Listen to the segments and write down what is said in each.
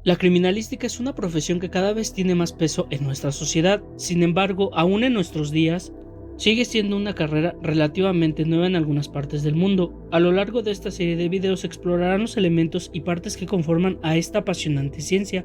La criminalística es una profesión que cada vez tiene más peso en nuestra sociedad. Sin embargo, aún en nuestros días, sigue siendo una carrera relativamente nueva en algunas partes del mundo. A lo largo de esta serie de videos explorarán los elementos y partes que conforman a esta apasionante ciencia.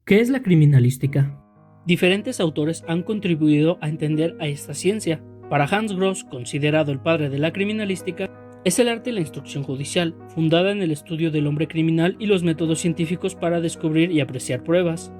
¿Qué es la criminalística? Diferentes autores han contribuido a entender a esta ciencia. Para Hans Gross, considerado el padre de la criminalística, es el arte de la instrucción judicial, fundada en el estudio del hombre criminal y los métodos científicos para descubrir y apreciar pruebas.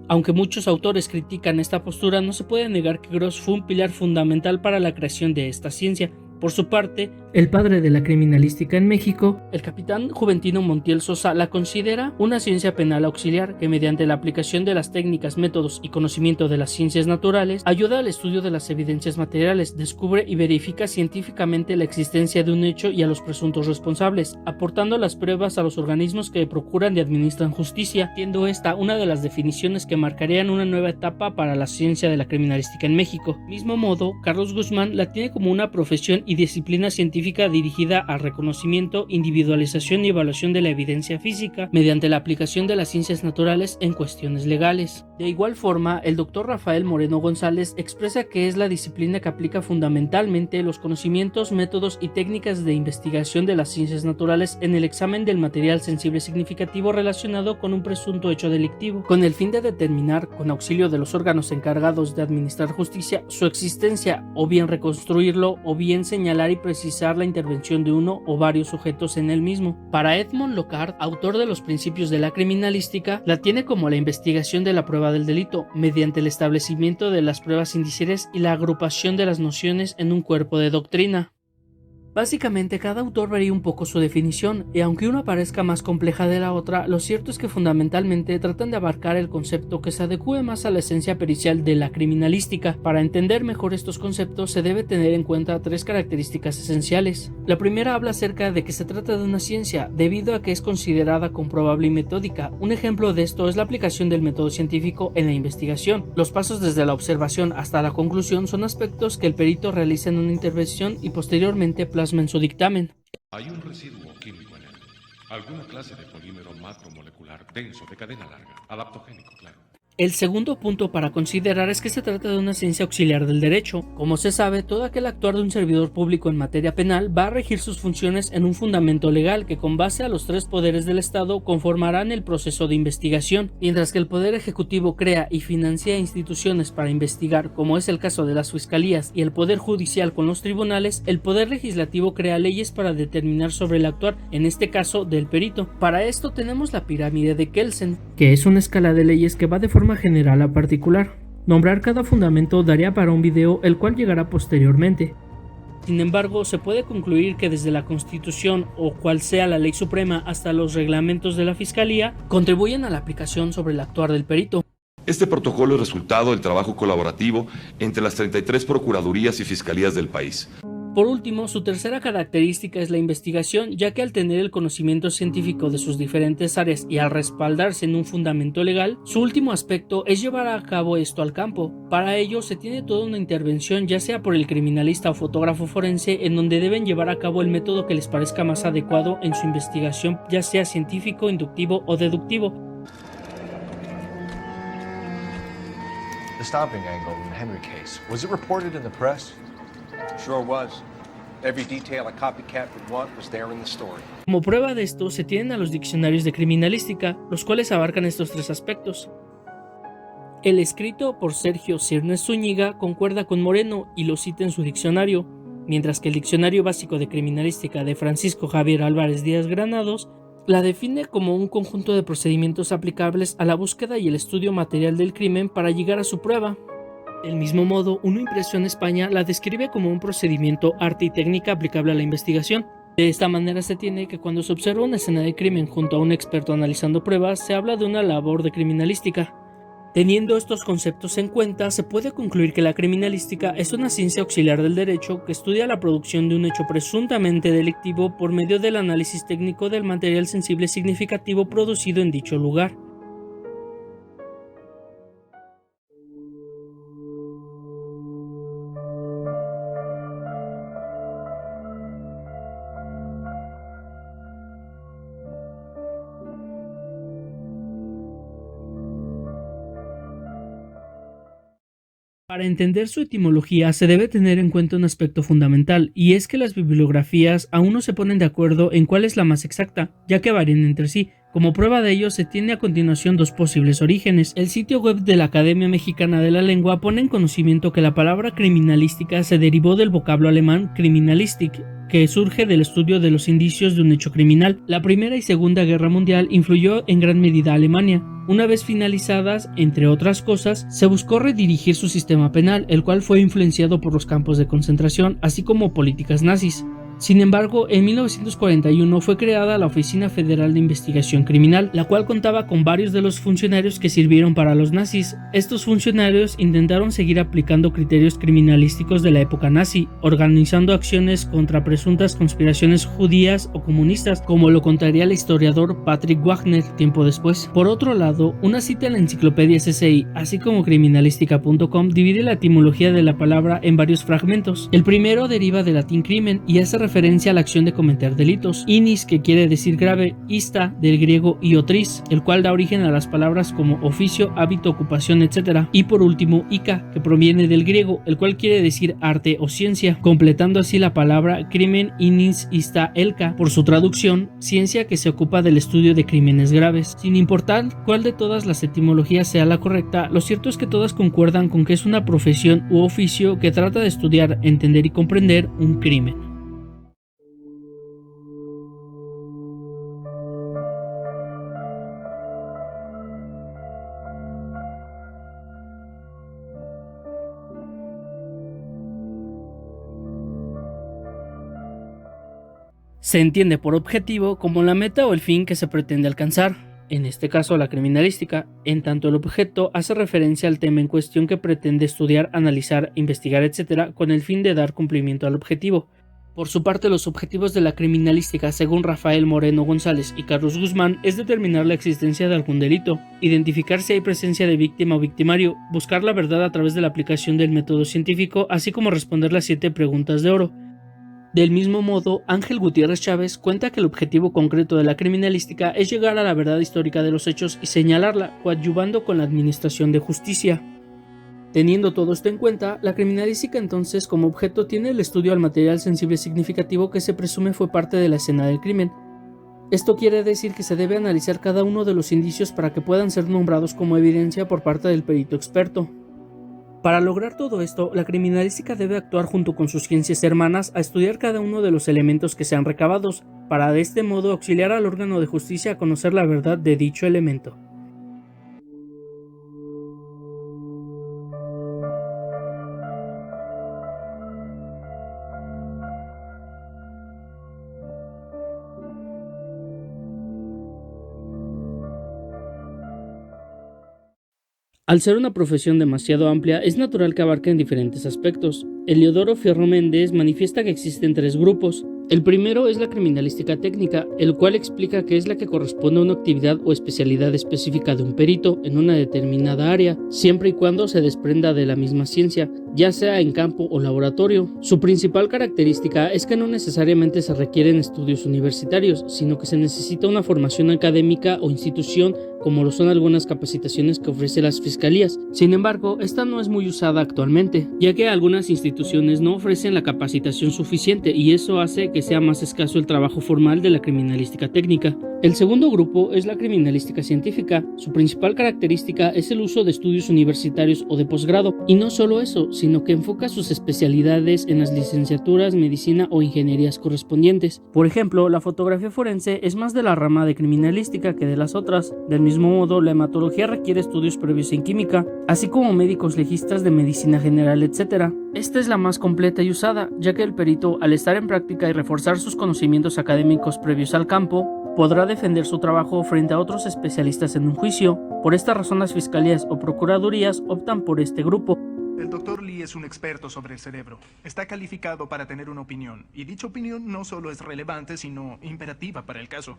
Aunque muchos autores critican esta postura, no se puede negar que Gross fue un pilar fundamental para la creación de esta ciencia. Por su parte, el padre de la criminalística en México, el capitán Juventino Montiel Sosa, la considera una ciencia penal auxiliar que, mediante la aplicación de las técnicas, métodos y conocimiento de las ciencias naturales, ayuda al estudio de las evidencias materiales, descubre y verifica científicamente la existencia de un hecho y a los presuntos responsables, aportando las pruebas a los organismos que procuran y administran justicia, siendo esta una de las definiciones que marcarían una nueva etapa para la ciencia de la criminalística en México. Del mismo modo, Carlos Guzmán la tiene como una profesión y disciplina científica dirigida al reconocimiento, individualización y evaluación de la evidencia física mediante la aplicación de las ciencias naturales en cuestiones legales. De igual forma, el doctor Rafael Moreno González expresa que es la disciplina que aplica fundamentalmente los conocimientos, métodos y técnicas de investigación de las ciencias naturales en el examen del material sensible significativo relacionado con un presunto hecho delictivo, con el fin de determinar, con auxilio de los órganos encargados de administrar justicia, su existencia, o bien reconstruirlo, o bien señalar y precisar la intervención de uno o varios sujetos en el mismo. Para Edmond Locard, autor de los principios de la criminalística, la tiene como la investigación de la prueba del delito, mediante el establecimiento de las pruebas indiciarias y la agrupación de las nociones en un cuerpo de doctrina. Básicamente, cada autor varía un poco su definición, y aunque una parezca más compleja de la otra, lo cierto es que fundamentalmente tratan de abarcar el concepto que se adecue más a la esencia pericial de la criminalística. Para entender mejor estos conceptos se debe tener en cuenta tres características esenciales. La primera habla acerca de que se trata de una ciencia, debido a que es considerada comprobable y metódica. Un ejemplo de esto es la aplicación del método científico en la investigación. Los pasos desde la observación hasta la conclusión son aspectos que el perito realiza en una intervención y posteriormente en su dictamen. Hay un residuo químico en él, alguna clase de polímero macromolecular denso de cadena larga, adaptogénico, claro. El segundo punto para considerar es que se trata de una ciencia auxiliar del derecho. Como se sabe, todo aquel actuar de un servidor público en materia penal va a regir sus funciones en un fundamento legal que, con base a los tres poderes del Estado, conformarán el proceso de investigación. Mientras que el Poder Ejecutivo crea y financia instituciones para investigar, como es el caso de las fiscalías, y el Poder Judicial con los tribunales, el Poder Legislativo crea leyes para determinar sobre el actuar, en este caso del perito. Para esto tenemos la pirámide de Kelsen, que es una escala de leyes que va de forma general a particular. Nombrar cada fundamento daría para un video, el cual llegará posteriormente. Sin embargo, se puede concluir que desde la Constitución o cual sea la ley suprema hasta los reglamentos de la Fiscalía contribuyen a la aplicación sobre el actuar del perito. Este protocolo es resultado del trabajo colaborativo entre las 33 procuradurías y fiscalías del país. Por último, su tercera característica es la investigación, ya que al tener el conocimiento científico de sus diferentes áreas y al respaldarse en un fundamento legal, su último aspecto es llevar a cabo esto al campo. Para ello se tiene toda una intervención, ya sea por el criminalista o fotógrafo forense, en donde deben llevar a cabo el método que les parezca más adecuado en su investigación, ya sea científico, inductivo o deductivo. The stopping angle in the Henry case, was it reported in the press? Sure was. Every detail a copycat would want was there in the story. Como prueba de esto, se tienen a los diccionarios de criminalística, los cuales abarcan estos tres aspectos. El escrito por Sergio Ciernes Zúñiga concuerda con Moreno y lo cita en su diccionario, mientras que el Diccionario Básico de Criminalística de Francisco Javier Álvarez Díaz Granados la define como un conjunto de procedimientos aplicables a la búsqueda y el estudio material del crimen para llegar a su prueba. Del mismo modo, Uno Impreso en España la describe como un procedimiento, arte y técnica aplicable a la investigación. De esta manera se tiene que cuando se observa una escena de crimen junto a un experto analizando pruebas, se habla de una labor de criminalística. Teniendo estos conceptos en cuenta, se puede concluir que la criminalística es una ciencia auxiliar del derecho que estudia la producción de un hecho presuntamente delictivo por medio del análisis técnico del material sensible significativo producido en dicho lugar. Para entender su etimología se debe tener en cuenta un aspecto fundamental, y es que las bibliografías aún no se ponen de acuerdo en cuál es la más exacta, ya que varían entre sí. Como prueba de ello se tiene a continuación dos posibles orígenes. El sitio web de la Academia Mexicana de la Lengua pone en conocimiento que la palabra criminalística se derivó del vocablo alemán Kriminalistik, que surge del estudio de los indicios de un hecho criminal. La Primera y Segunda Guerra Mundial influyó en gran medida a Alemania. Una vez finalizadas, entre otras cosas, se buscó redirigir su sistema penal, el cual fue influenciado por los campos de concentración, así como políticas nazis. Sin embargo, en 1941 fue creada la Oficina Federal de Investigación Criminal, la cual contaba con varios de los funcionarios que sirvieron para los nazis. Estos funcionarios intentaron seguir aplicando criterios criminalísticos de la época nazi, organizando acciones contra presuntas conspiraciones judías o comunistas, como lo contaría el historiador Patrick Wagner tiempo después. Por otro lado, una cita en la enciclopedia SSI, así como criminalística.com, divide la etimología de la palabra en varios fragmentos. El primero deriva del latín crimen y hace referencia a la acción de cometer delitos. Inis, que quiere decir grave, ista, del griego iotris, el cual da origen a las palabras como oficio, hábito, ocupación, etc. Y por último, ica, que proviene del griego, el cual quiere decir arte o ciencia, completando así la palabra crimen inis ista elka, por su traducción, ciencia que se ocupa del estudio de crímenes graves. Sin importar cuál de todas las etimologías sea la correcta, lo cierto es que todas concuerdan con que es una profesión u oficio que trata de estudiar, entender y comprender un crimen. Se entiende por objetivo como la meta o el fin que se pretende alcanzar, en este caso la criminalística, en tanto el objeto hace referencia al tema en cuestión que pretende estudiar, analizar, investigar, etc., con el fin de dar cumplimiento al objetivo. Por su parte, los objetivos de la criminalística, según Rafael Moreno González y Carlos Guzmán, es determinar la existencia de algún delito, identificar si hay presencia de víctima o victimario, buscar la verdad a través de la aplicación del método científico, así como responder las 7 preguntas de oro. Del mismo modo, Ángel Gutiérrez Chávez cuenta que el objetivo concreto de la criminalística es llegar a la verdad histórica de los hechos y señalarla, coadyuvando con la administración de justicia. Teniendo todo esto en cuenta, la criminalística entonces como objeto tiene el estudio al material sensible significativo que se presume fue parte de la escena del crimen. Esto quiere decir que se debe analizar cada uno de los indicios para que puedan ser nombrados como evidencia por parte del perito experto. Para lograr todo esto, la criminalística debe actuar junto con sus ciencias hermanas a estudiar cada uno de los elementos que sean recabados, para de este modo auxiliar al órgano de justicia a conocer la verdad de dicho elemento. Al ser una profesión demasiado amplia, es natural que abarquen diferentes aspectos. Eliodoro Fierro Méndez manifiesta que existen 3 grupos. El primero es la criminalística técnica, el cual explica que es la que corresponde a una actividad o especialidad específica de un perito en una determinada área, siempre y cuando se desprenda de la misma ciencia, ya sea en campo o laboratorio. Su principal característica es que no necesariamente se requieren estudios universitarios, sino que se necesita una formación académica o institución, como lo son algunas capacitaciones que ofrecen las fiscalías. Sin embargo, esta no es muy usada actualmente, ya que algunas instituciones no ofrecen la capacitación suficiente y eso hace que sea más escaso el trabajo formal de la criminalística técnica. El segundo grupo es la criminalística científica. Su principal característica es el uso de estudios universitarios o de posgrado, y no solo eso, sino que enfoca sus especialidades en las licenciaturas, medicina o ingenierías correspondientes. Por ejemplo, la fotografía forense es más de la rama de criminalística que de las otras. Del mismo modo, la hematología requiere estudios previos en química, así como médicos legistas de medicina general, etc. Esta es la más completa y usada, ya que el perito, al estar en práctica y reforzar sus conocimientos académicos previos al campo, podrá defender su trabajo frente a otros especialistas en un juicio. Por esta razón, las fiscalías o procuradurías optan por este grupo. El Dr. Lee es un experto sobre el cerebro. Está calificado para tener una opinión, y dicha opinión no solo es relevante, sino imperativa para el caso.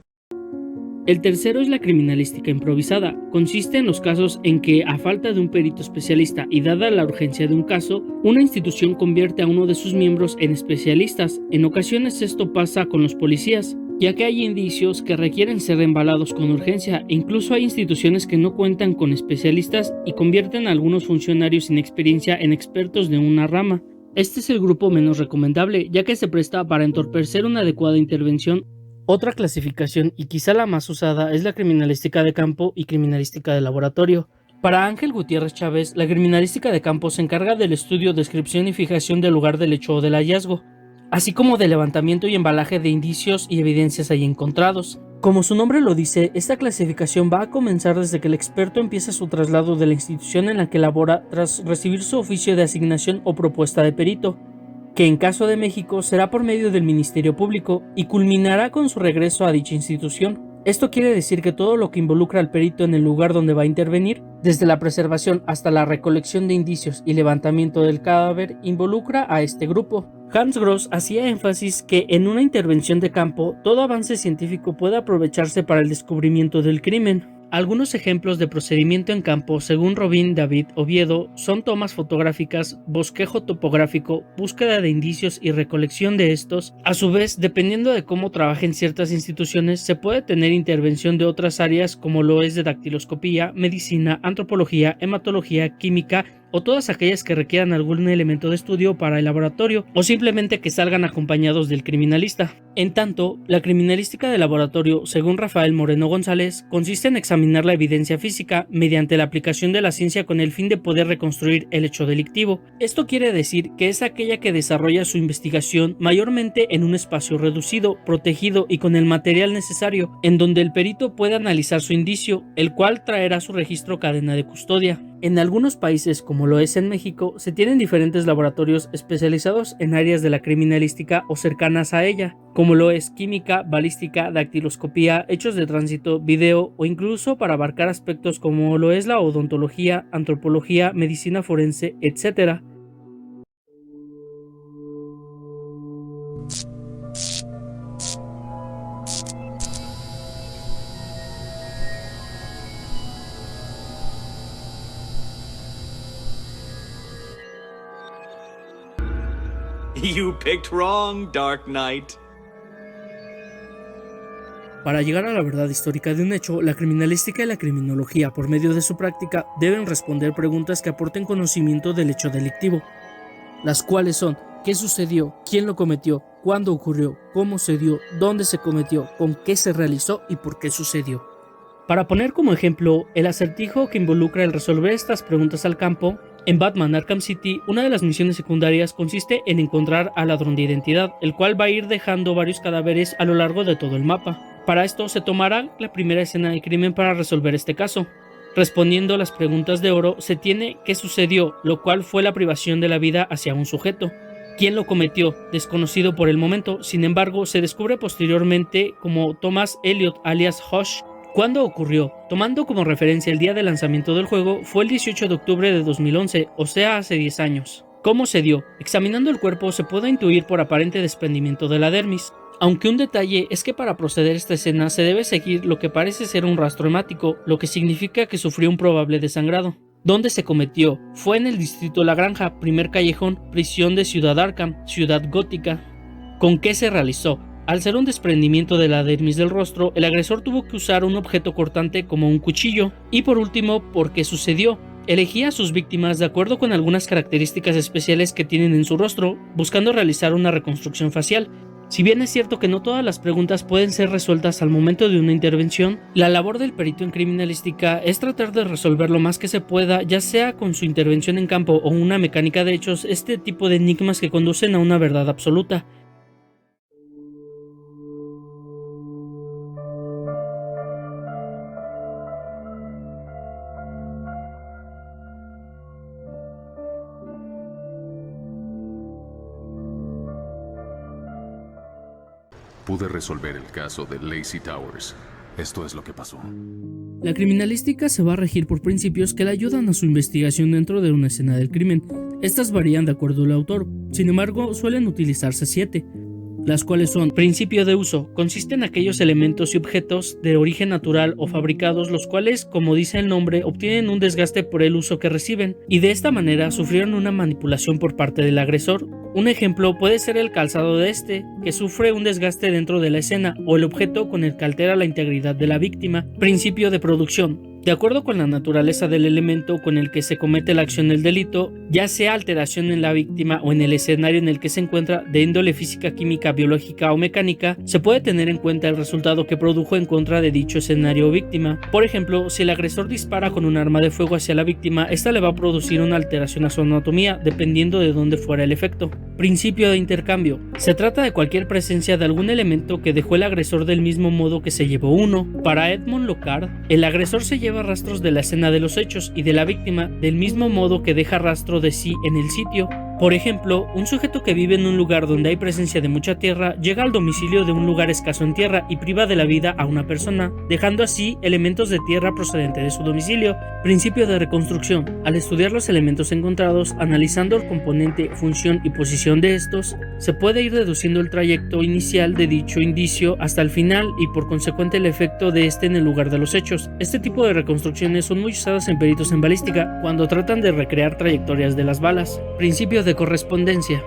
El tercero es la criminalística improvisada. Consiste en los casos en que, a falta de un perito especialista y dada la urgencia de un caso, una institución convierte a uno de sus miembros en especialistas. En ocasiones esto pasa con los policías, ya que hay indicios que requieren ser embalados con urgencia e incluso hay instituciones que no cuentan con especialistas y convierten a algunos funcionarios sin experiencia en expertos de una rama. Este es el grupo menos recomendable, ya que se presta para entorpecer una adecuada intervención. Otra clasificación, y quizá la más usada, es la criminalística de campo y criminalística de laboratorio. Para Ángel Gutiérrez Chávez, la criminalística de campo se encarga del estudio, descripción y fijación del lugar del hecho o del hallazgo, así como del levantamiento y embalaje de indicios y evidencias ahí encontrados. Como su nombre lo dice, esta clasificación va a comenzar desde que el experto empieza su traslado de la institución en la que labora tras recibir su oficio de asignación o propuesta de perito, que en caso de México será por medio del Ministerio Público y culminará con su regreso a dicha institución. Esto quiere decir que todo lo que involucra al perito en el lugar donde va a intervenir, desde la preservación hasta la recolección de indicios y levantamiento del cadáver, involucra a este grupo. Hans Gross hacía énfasis que en una intervención de campo, todo avance científico puede aprovecharse para el descubrimiento del crimen. Algunos ejemplos de procedimiento en campo, según Robin David Oviedo, son tomas fotográficas, bosquejo topográfico, búsqueda de indicios y recolección de estos. A su vez, dependiendo de cómo trabajen ciertas instituciones, se puede tener intervención de otras áreas como lo es de dactiloscopía, medicina, antropología, hematología, química o todas aquellas que requieran algún elemento de estudio para el laboratorio o simplemente que salgan acompañados del criminalista. En tanto, la criminalística de laboratorio, según Rafael Moreno González, consiste en examinar la evidencia física mediante la aplicación de la ciencia con el fin de poder reconstruir el hecho delictivo. Esto quiere decir que es aquella que desarrolla su investigación mayormente en un espacio reducido, protegido y con el material necesario, en donde el perito puede analizar su indicio, el cual traerá su registro cadena de custodia. En algunos países, como lo es en México, se tienen diferentes laboratorios especializados en áreas de la criminalística o cercanas a ella, como lo es química, balística, dactiloscopía, hechos de tránsito, video o incluso para abarcar aspectos como lo es la odontología, antropología, medicina forense, etc. You picked wrong, Dark Knight. Para llegar a la verdad histórica de un hecho, la criminalística y la criminología, por medio de su práctica, deben responder preguntas que aporten conocimiento del hecho delictivo, las cuales son: ¿qué sucedió? ¿Quién lo cometió? ¿Cuándo ocurrió? ¿Cómo se dio? ¿Dónde se cometió? ¿Con qué se realizó? ¿Y por qué sucedió? Para poner como ejemplo, el acertijo que involucra el resolver estas preguntas al campo, en Batman Arkham City, una de las misiones secundarias consiste en encontrar al ladrón de identidad, el cual va a ir dejando varios cadáveres a lo largo de todo el mapa. Para esto se tomará la primera escena del crimen para resolver este caso. Respondiendo a las preguntas de oro, se tiene qué sucedió, lo cual fue la privación de la vida hacia un sujeto. ¿Quién lo cometió? Desconocido por el momento, sin embargo, se descubre posteriormente como Thomas Elliot alias Hush. ¿Cuándo ocurrió? Tomando como referencia el día de lanzamiento del juego, fue el 18 de octubre de 2011, o sea, hace 10 años. ¿Cómo se dio? Examinando el cuerpo se puede intuir por aparente desprendimiento de la dermis, aunque un detalle es que para proceder a esta escena se debe seguir lo que parece ser un rastro hemático, lo que significa que sufrió un probable desangrado. ¿Dónde se cometió? Fue en el distrito La Granja, primer callejón, prisión de Ciudad Arkham, Ciudad Gótica. ¿Con qué se realizó? Al ser un desprendimiento de la dermis del rostro, el agresor tuvo que usar un objeto cortante como un cuchillo. Y por último, ¿por qué sucedió? Elegía a sus víctimas de acuerdo con algunas características especiales que tienen en su rostro, buscando realizar una reconstrucción facial. Si bien es cierto que no todas las preguntas pueden ser resueltas al momento de una intervención, la labor del perito en criminalística es tratar de resolver lo más que se pueda, ya sea con su intervención en campo o una mecánica de hechos, este tipo de enigmas que conducen a una verdad absoluta. Pude resolver el caso de Lacey Towers. Esto es lo que pasó. La criminalística se va a regir por principios que le ayudan a su investigación dentro de una escena del crimen. Estas varían de acuerdo al autor, sin embargo suelen utilizarse 7, las cuales son: principio de uso, consiste en aquellos elementos y objetos de origen natural o fabricados los cuales, como dice el nombre, obtienen un desgaste por el uso que reciben y de esta manera sufrieron una manipulación por parte del agresor. Un ejemplo puede ser el calzado de este, que sufre un desgaste dentro de la escena, o el objeto con el que altera la integridad de la víctima. Principio de producción. De acuerdo con la naturaleza del elemento con el que se comete la acción del delito, ya sea alteración en la víctima o en el escenario en el que se encuentra de índole física, química, biológica o mecánica, se puede tener en cuenta el resultado que produjo en contra de dicho escenario o víctima. Por ejemplo, si el agresor dispara con un arma de fuego hacia la víctima, esta le va a producir una alteración a su anatomía dependiendo de dónde fuera el efecto. Principio de intercambio. Se trata de cualquier presencia de algún elemento que dejó el agresor del mismo modo que se llevó uno. Para Edmond Locard, el agresor se lleva rastros de la escena de los hechos y de la víctima del mismo modo que deja rastro de sí en el sitio. Por ejemplo, un sujeto que vive en un lugar donde hay presencia de mucha tierra llega al domicilio de un lugar escaso en tierra y priva de la vida a una persona, dejando así elementos de tierra procedentes de su domicilio. Principio de reconstrucción. Al estudiar los elementos encontrados, analizando el componente, función y posición de estos, se puede ir deduciendo el trayecto inicial de dicho indicio hasta el final y por consecuente el efecto de este en el lugar de los hechos. Este tipo de reconstrucciones son muy usadas en peritos en balística cuando tratan de recrear trayectorias de las balas. Principio de correspondencia.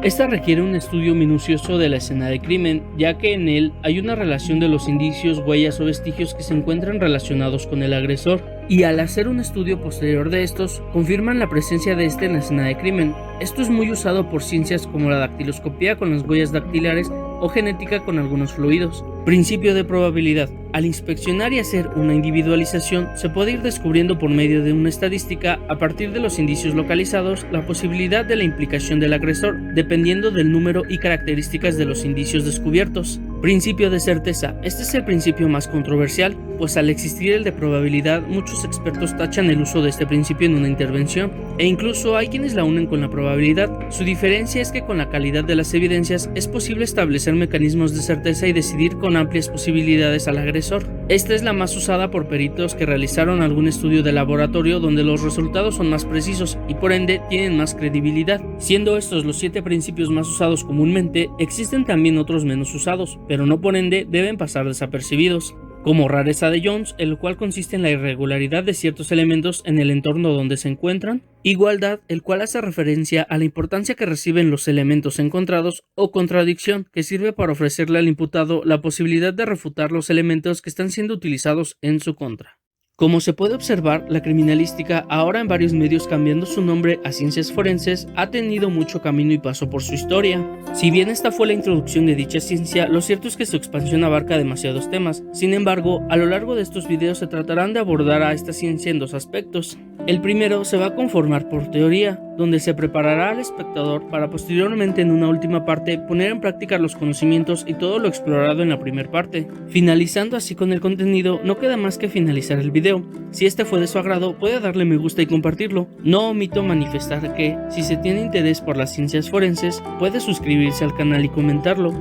Esta requiere un estudio minucioso de la escena de crimen, ya que en él hay una relación de los indicios, huellas o vestigios que se encuentran relacionados con el agresor, y al hacer un estudio posterior de estos, confirman la presencia de este en la escena de crimen. Esto es muy usado por ciencias como la dactiloscopía con las huellas dactilares o genética con algunos fluidos. Principio de probabilidad. Al inspeccionar y hacer una individualización, se puede ir descubriendo por medio de una estadística, a partir de los indicios localizados, la posibilidad de la implicación del agresor, dependiendo del número y características de los indicios descubiertos. Principio de certeza. Este es el principio más controversial, pues al existir el de probabilidad, muchos expertos tachan el uso de este principio en una intervención, e incluso hay quienes la unen con la probabilidad. Su diferencia es que con la calidad de las evidencias es posible establecer mecanismos de certeza y decidir con amplias posibilidades al agresor. Esta es la más usada por peritos que realizaron algún estudio de laboratorio donde los resultados son más precisos y por ende tienen más credibilidad. Siendo estos los 7 principios más usados comúnmente, existen también otros menos usados, pero no por ende deben pasar desapercibidos, como rareza de Jones, el cual consiste en la irregularidad de ciertos elementos en el entorno donde se encuentran; igualdad, el cual hace referencia a la importancia que reciben los elementos encontrados; o contradicción, que sirve para ofrecerle al imputado la posibilidad de refutar los elementos que están siendo utilizados en su contra. Como se puede observar, la criminalística, ahora en varios medios cambiando su nombre a ciencias forenses, ha tenido mucho camino y paso por su historia. Si bien esta fue la introducción de dicha ciencia, lo cierto es que su expansión abarca demasiados temas. Sin embargo, a lo largo de estos videos se tratarán de abordar a esta ciencia en 2 aspectos. El primero se va a conformar por teoría, donde se preparará al espectador para posteriormente en una última parte poner en práctica los conocimientos y todo lo explorado en la primera parte. Finalizando así con el contenido, no queda más que finalizar el video. Si este fue de su agrado, puede darle me gusta y compartirlo. No omito manifestar que, si se tiene interés por las ciencias forenses, puede suscribirse al canal y comentarlo.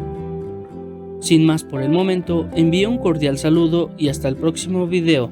Sin más por el momento, envío un cordial saludo y hasta el próximo video.